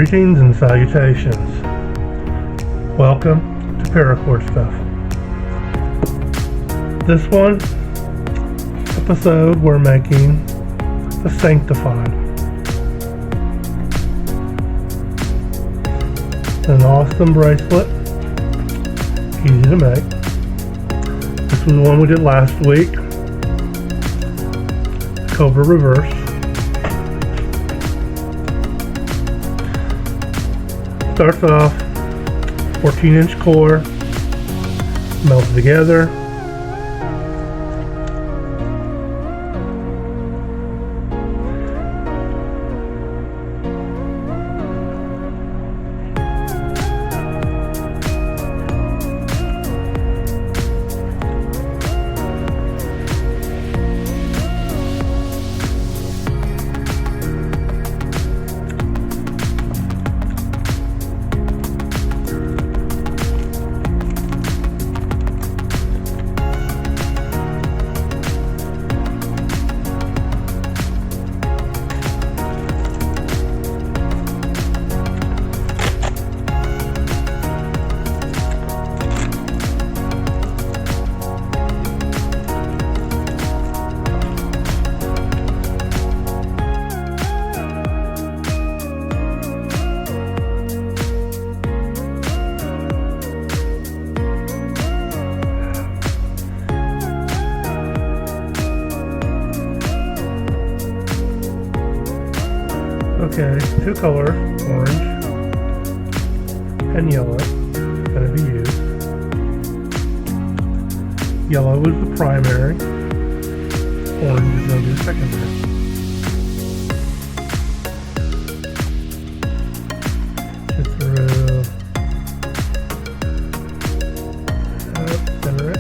Greetings and salutations. Welcome to Paracord Stuff. This one episode we're making the Sanctified. An awesome bracelet, easy to make. This was the one we did last week, Cobra reverse. Starts off 14-inch core, melted together. Okay, two colors, orange and yellow, going to be used. Yellow is the primary, orange is going to be the secondary. Get through, center it.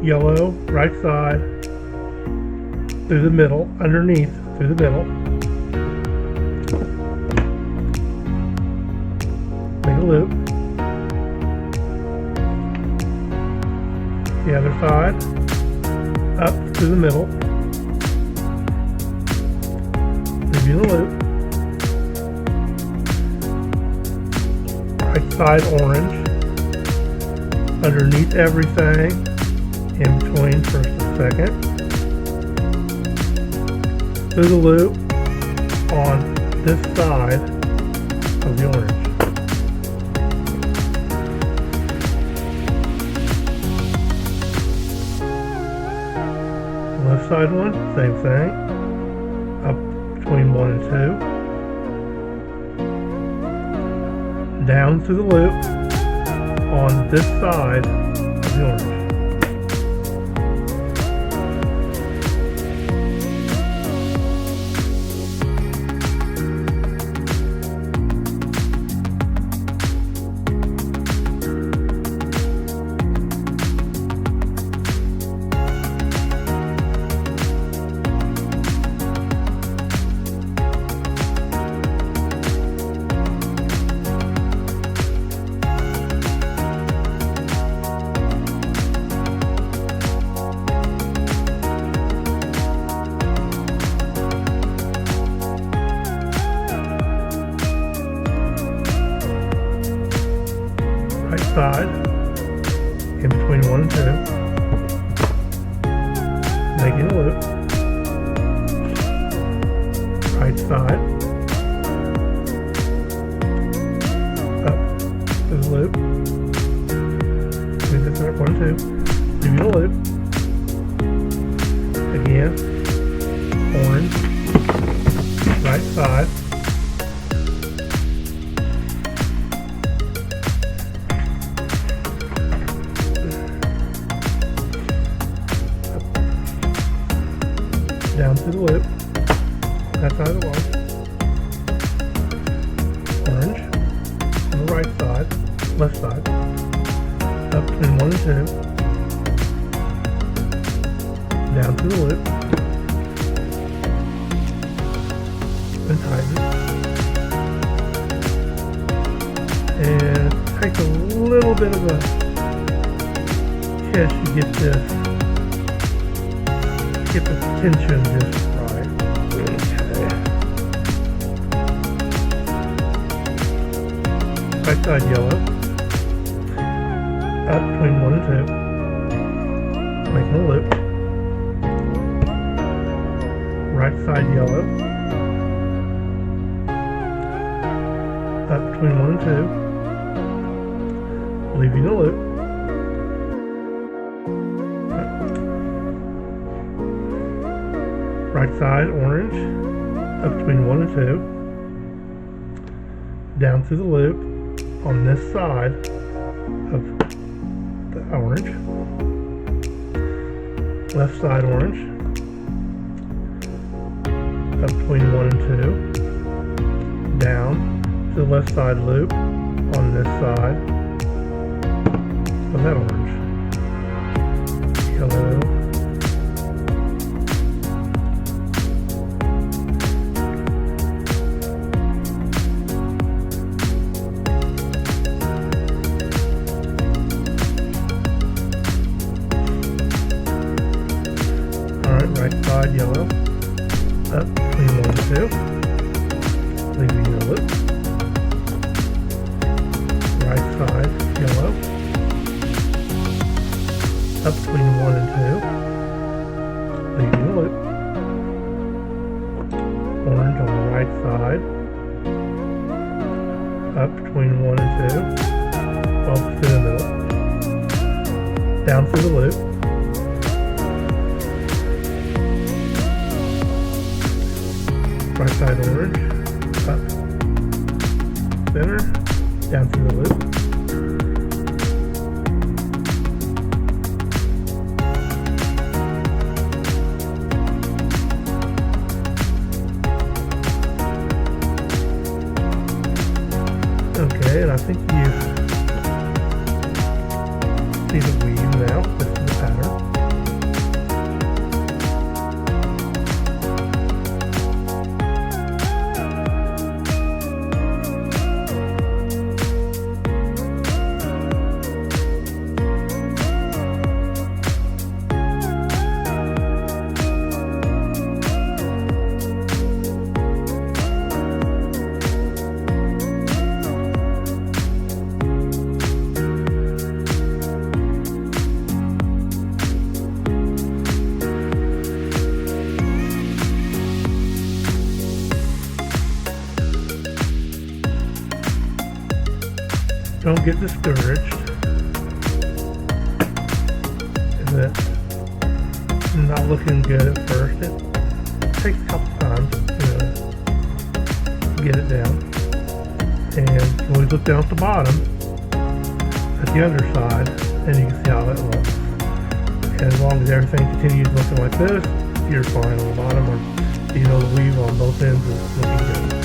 Yellow, right side, through the middle, underneath, through the middle. Make a loop. The other side, up through the middle. Review the loop. Right side orange, underneath everything. In between first and second, through the loop on this side of the orange. Left side one, same thing, up between 1 and 2, down through the loop on this side of the orange. right side, in between 1 and 2, making a loop, right side, up to the loop, move this up 1 and 2, leaving a loop, again, orange, right side, down to the loop, that side of the wall, orange, on the right side, left side, up between 1 and 2, down to the loop, and tighten. And it takes a little bit of a kiss to get this, get the tension just right. Okay. Right side yellow, up between 1 and 2, making a loop. Right side yellow, up between 1 and 2, leaving a loop. Right side orange, up between 1 and 2, down through the loop on this side of the orange, left side orange, up between 1 and 2, down to the left side loop on this side of that orange, yellow, right side yellow, up between 1 and 2, leaving a loop. Right side yellow, up between 1 and 2, leaving a loop. Orange on the right side, up between 1 and 2, off to the middle, down through the loop. Right side orange, up, center, down through the loop. Okay, and I think you see the weave now. This is the pattern. Don't get discouraged if it's not looking good at first. It takes a couple times to get it down. And you always look down at the bottom at the underside and you can see how it looks. And as long as everything continues looking like this, you're fine on the bottom, or the weave on both ends is looking good.